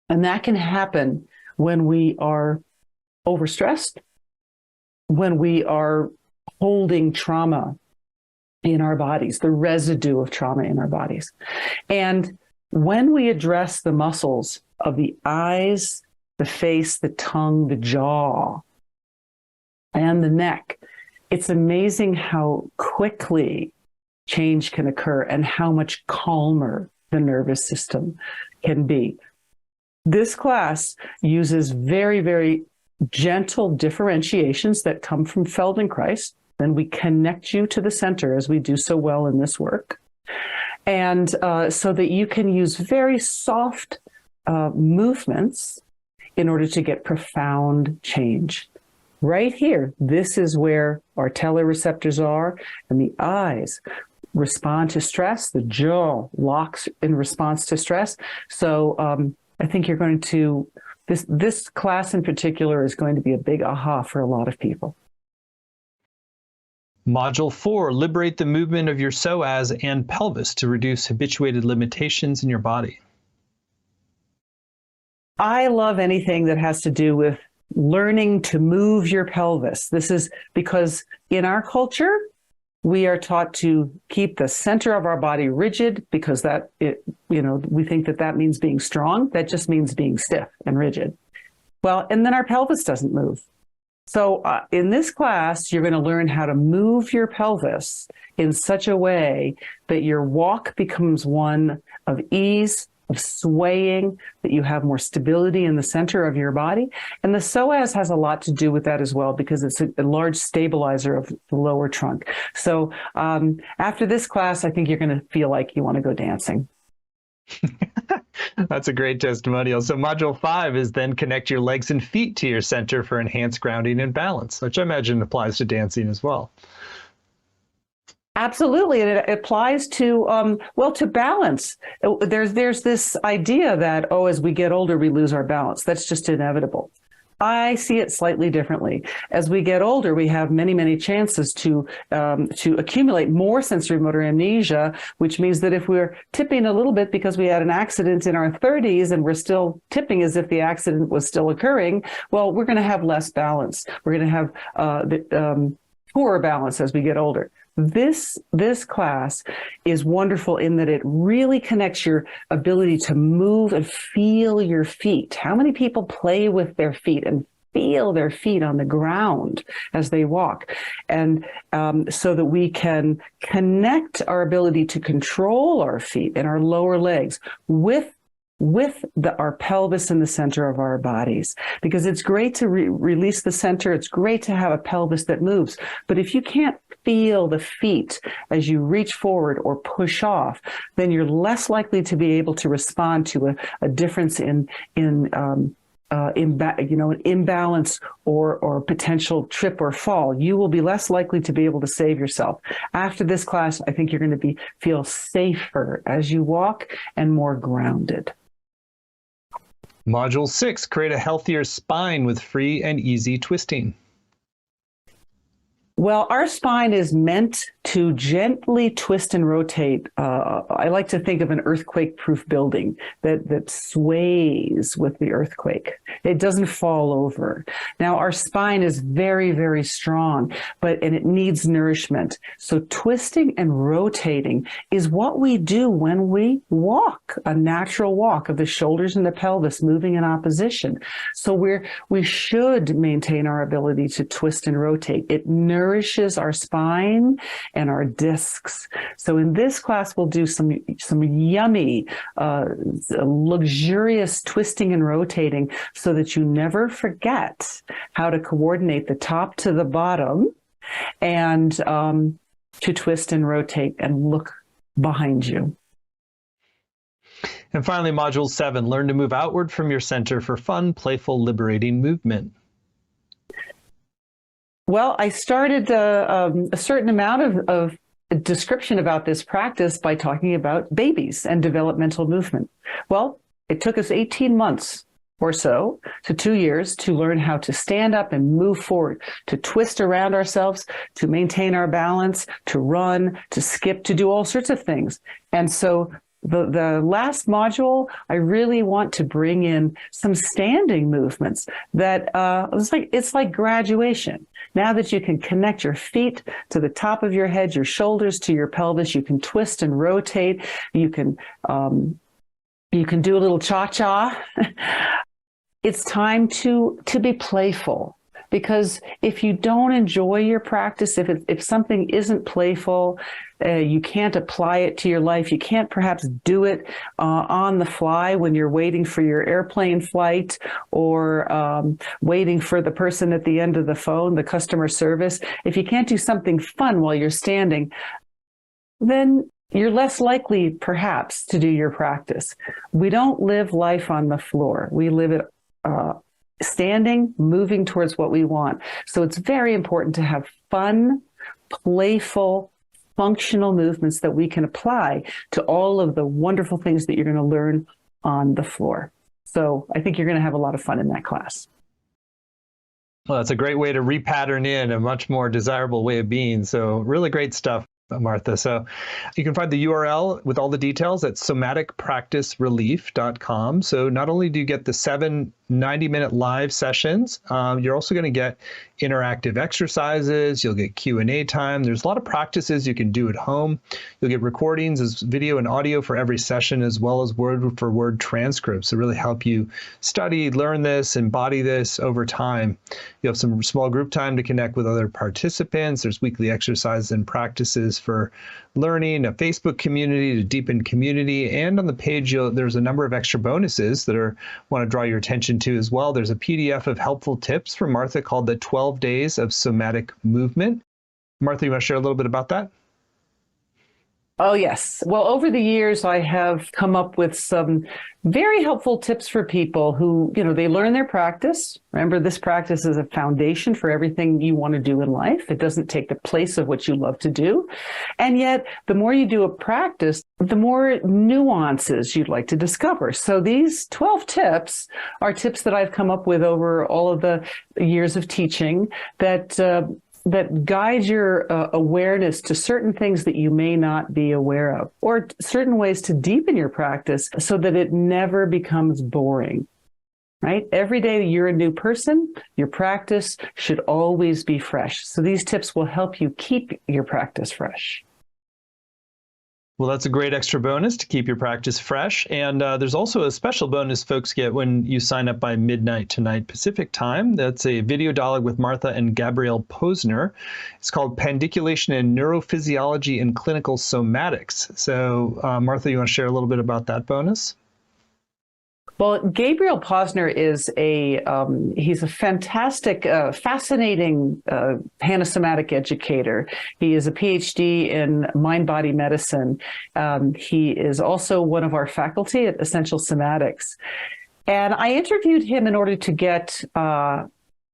And that can happen when we are overstressed, when we are holding trauma in our bodies, the residue of trauma in our bodies. And when we address the muscles of the eyes the face, the tongue, the jaw, and the neck. It's amazing how quickly change can occur and how much calmer the nervous system can be. This class uses very, very gentle differentiations that come from Feldenkrais. Then we connect you to the center, as we do so well in this work. And so that you can use very soft movements in order to get profound change. Right here, this is where our telereceptors are, and the eyes respond to stress. The jaw locks in response to stress. So I think you're going to, this class in particular is going to be a big aha for a lot of people. Module 4, liberate the movement of your psoas and pelvis to reduce habituated limitations in your body. I love anything that has to do with learning to move your pelvis. This is because in our culture, we are taught to keep the center of our body rigid because we think that means being strong. That just means being stiff and rigid. Well, and then our pelvis doesn't move. So in this class, you're going to learn how to move your pelvis in such a way that your walk becomes one of ease, of swaying, that you have more stability in the center of your body. And the psoas has a lot to do with that as well, because it's a large stabilizer of the lower trunk. So after this class, I think you're going to feel like you want to go dancing. That's a great testimonial. So module 5 is then connect your legs and feet to your center for enhanced grounding and balance, which I imagine applies to dancing as well. Absolutely. And it applies to, to balance. There's this idea that, as we get older, we lose our balance. That's just inevitable. I see it slightly differently. As we get older, we have many, many chances to accumulate more sensory motor amnesia, which means that if we're tipping a little bit because we had an accident in our 30s and we're still tipping as if the accident was still occurring, well, we're going to have less balance. We're going to have poorer balance as we get older. This class is wonderful in that it really connects your ability to move and feel your feet. How many people play with their feet and feel their feet on the ground as they walk? And so that we can connect our ability to control our feet and our lower legs with our pelvis in the center of our bodies, because it's great to release the center. It's great to have a pelvis that moves. But if you can't feel the feet as you reach forward or push off, then you're less likely to be able to respond to a difference in an imbalance or potential trip or fall. You will be less likely to be able to save yourself. After this class, I think you're going to feel safer as you walk and more grounded. Module 6, create a healthier spine with free and easy twisting. Well, our spine is meant to gently twist and rotate. I like to think of an earthquake-proof building that sways with the earthquake. It doesn't fall over. Now, our spine is very, very strong, and it needs nourishment. So twisting and rotating is what we do when we walk, a natural walk of the shoulders and the pelvis moving in opposition. So we should maintain our ability to twist and rotate. It nourishes our spine and our discs. So in this class, we'll do some yummy, luxurious twisting and rotating so that you never forget how to coordinate the top to the bottom and to twist and rotate and look behind you. And finally, module 7, learn to move outward from your center for fun, playful, liberating movement. Well, I started a certain amount of description about this practice by talking about babies and developmental movement. Well, it took us 18 months or so to 2 years to learn how to stand up and move forward, to twist around ourselves, to maintain our balance, to run, to skip, to do all sorts of things. And so the last module, I really want to bring in some standing movements that it's like graduation. Now that you can connect your feet to the top of your head, your shoulders to your pelvis, you can twist and rotate. You can do a little cha-cha. it's time to be playful. Because if you don't enjoy your practice, if something isn't playful, you can't apply it to your life. You can't perhaps do it on the fly when you're waiting for your airplane flight or waiting for the person at the end of the phone, the customer service. If you can't do something fun while you're standing, then you're less likely, perhaps, to do your practice. We don't live life on the floor. We live it standing, moving towards what we want. So it's very important to have fun, playful, functional movements that we can apply to all of the wonderful things that you're going to learn on the floor. So I think you're going to have a lot of fun in that class. Well, that's a great way to repattern in a much more desirable way of being. So really great stuff, Martha. So you can find the URL with all the details at somaticpracticerelief.com. So not only do you get the 7 90-minute live sessions, you're also going to get interactive exercises. You'll get Q&A time. There's a lot of practices you can do at home. You'll get recordings as video and audio for every session, as well as word-for-word transcripts to really help you study, learn this, embody this over time. You have some small group time to connect with other participants. There's weekly exercises and practices for learning, a Facebook community to deepen community, and on the page there's a number of extra bonuses that want to draw your attention to as well. There's a PDF of helpful tips from Martha called the 12 Days of Somatic Movement. Martha, you want to share a little bit about that? Oh, yes. Well, over the years, I have come up with some very helpful tips for people who, they learn their practice. Remember, this practice is a foundation for everything you want to do in life. It doesn't take the place of what you love to do. And yet, the more you do a practice, the more nuances you'd like to discover. So these 12 tips are tips that I've come up with over all of the years of teaching that guide your awareness to certain things that you may not be aware of, or certain ways to deepen your practice so that it never becomes boring, right? Every day you're a new person, your practice should always be fresh. So these tips will help you keep your practice fresh. Well, that's a great extra bonus to keep your practice fresh. And there's also a special bonus folks get when you sign up by midnight tonight Pacific time. That's a video dialogue with Martha and Gabrielle Posner. It's called Pandiculation and Neurophysiology in Clinical Somatics. So Martha, you want to share a little bit about that bonus? Well, Gabriel Posner is he's a fantastic, fascinating panasomatic educator. He is a PhD in mind-body medicine. He is also one of our faculty at Essential Somatics. And I interviewed him in order to get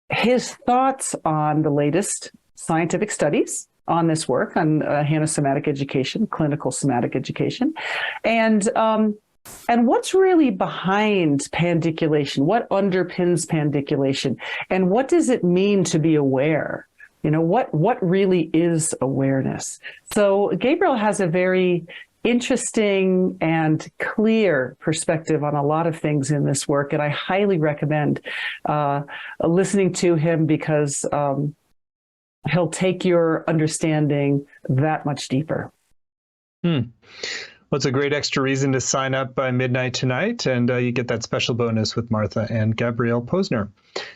his thoughts on the latest scientific studies on this work, on panasomatic education, clinical somatic education. And what's really behind pandiculation? What underpins pandiculation? And what does it mean to be aware? What really is awareness? So Gabriel has a very interesting and clear perspective on a lot of things in this work. And I highly recommend listening to him because he'll take your understanding that much deeper. Well, it's a great extra reason to sign up by midnight tonight, and you get that special bonus with Martha and Gabrielle Posner.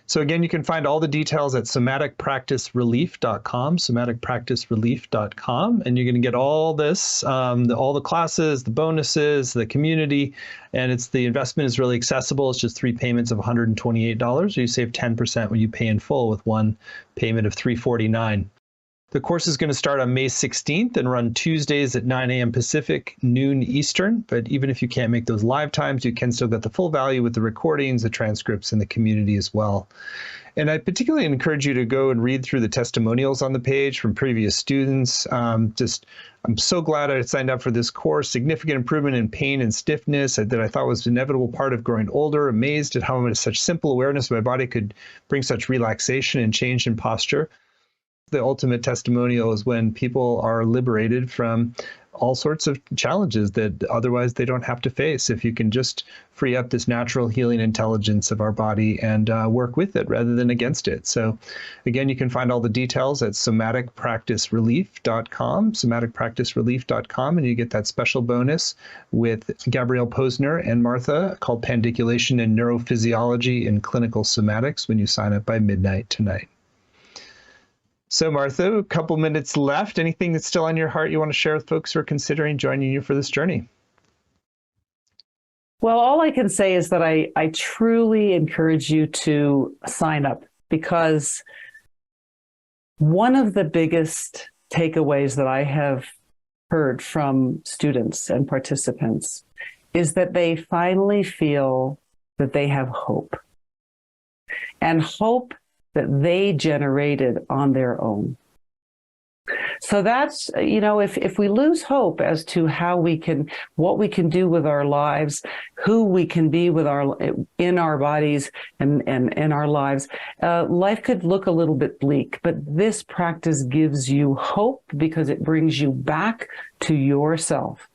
So again, you can find all the details at somaticpracticerelief.com, somaticpracticerelief.com, and you're going to get all this, all the classes, the bonuses, the community, and the investment is really accessible. It's just 3 payments of $128. You save 10% when you pay in full with one payment of $349. The course is going to start on May 16th and run Tuesdays at 9 a.m. Pacific, noon Eastern. But even if you can't make those live times, you can still get the full value with the recordings, the transcripts, and the community as well. And I particularly encourage you to go and read through the testimonials on the page from previous students. I'm so glad I signed up for this course. Significant improvement in pain and stiffness that I thought was an inevitable part of growing older. Amazed at how such simple awareness of my body could bring such relaxation and change in posture. The ultimate testimonial is when people are liberated from all sorts of challenges that otherwise they don't have to face if you can just free up this natural healing intelligence of our body and work with it rather than against it. So again, you can find all the details at somaticpracticerelief.com, somaticpracticerelief.com, and you get that special bonus with Gabrielle Posner and Martha called Pandiculation and Neurophysiology in Clinical Somatics when you sign up by midnight tonight. So Martha, a couple minutes left. Anything that's still on your heart you want to share with folks who are considering joining you for this journey? Well, all I can say is that I truly encourage you to sign up, because one of the biggest takeaways that I have heard from students and participants is that they finally feel that they have hope, and hope that they generated on their own. So that's, if we lose hope as to what we can do with our lives, who we can be in our bodies and in our lives, life could look a little bit bleak. But this practice gives you hope because it brings you back to yourself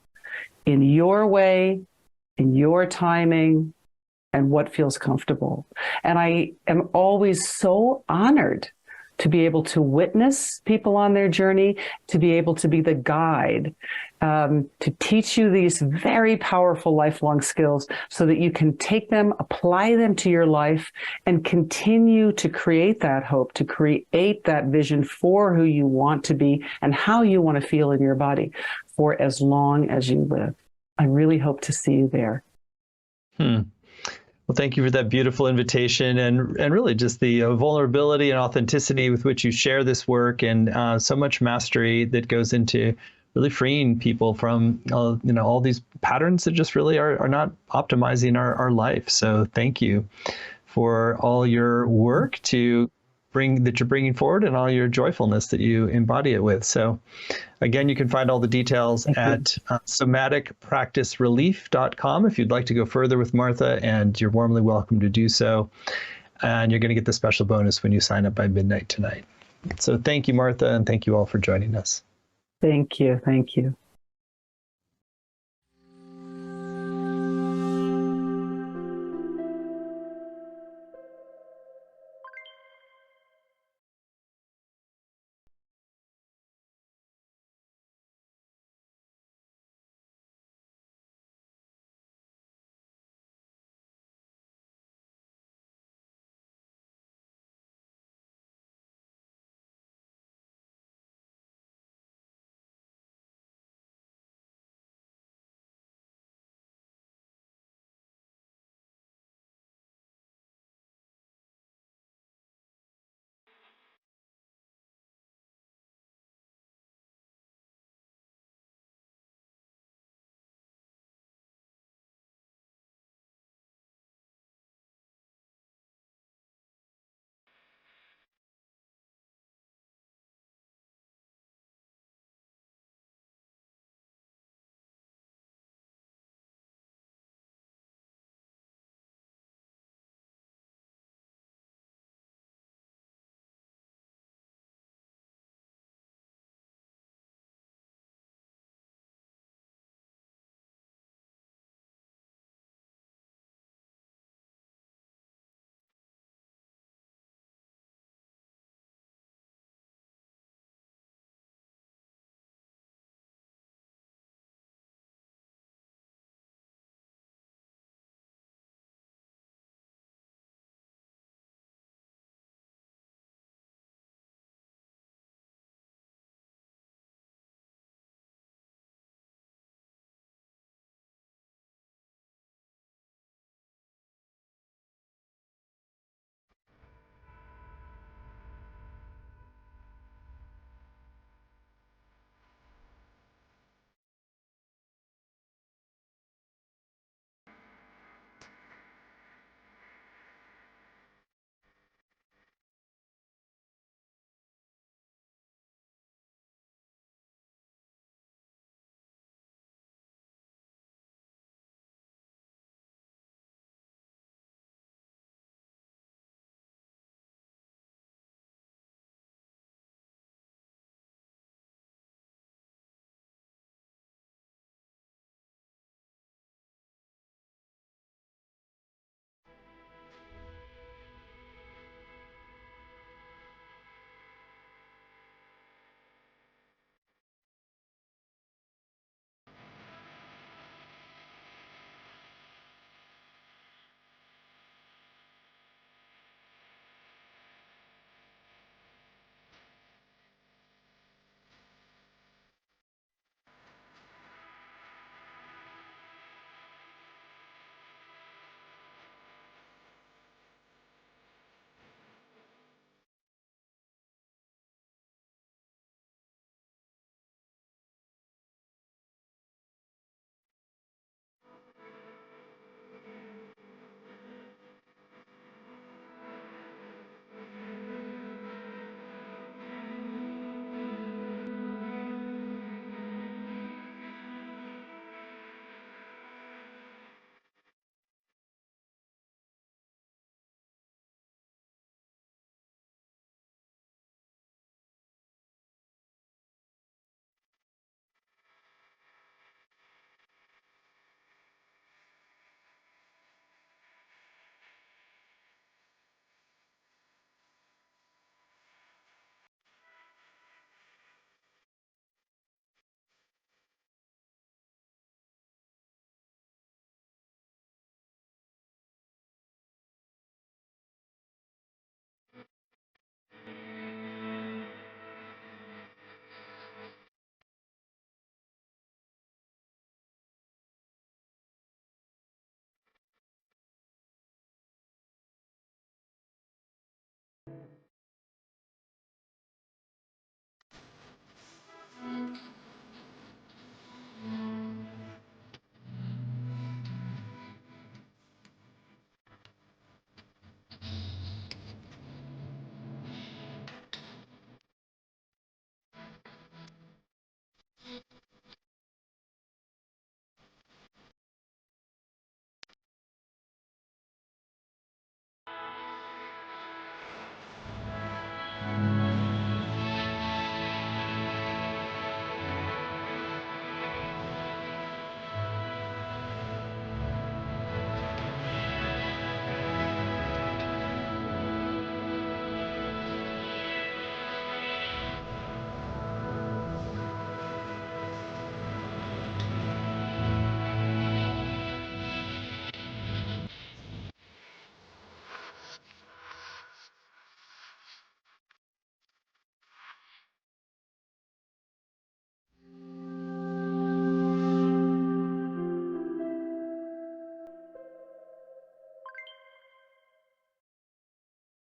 in your way, in your timing, and what feels comfortable. And I am always so honored to be able to witness people on their journey, to be able to be the guide, to teach you these very powerful lifelong skills so that you can take them, apply them to your life, and continue to create that hope, to create that vision for who you want to be and how you want to feel in your body for as long as you live. I really hope to see you there. Well, thank you for that beautiful invitation and really just the vulnerability and authenticity with which you share this work, and so much mastery that goes into really freeing people from all these patterns that just really are not optimizing our life. So thank you for all your work that you're bringing forward and all your joyfulness that you embody it with. So again, you can find all the details at somaticpracticerelief.com if you'd like to go further with Martha, and you're warmly welcome to do so. And you're going to get the special bonus when you sign up by midnight tonight. So thank you, Martha, and thank you all for joining us. Thank you. Thank you.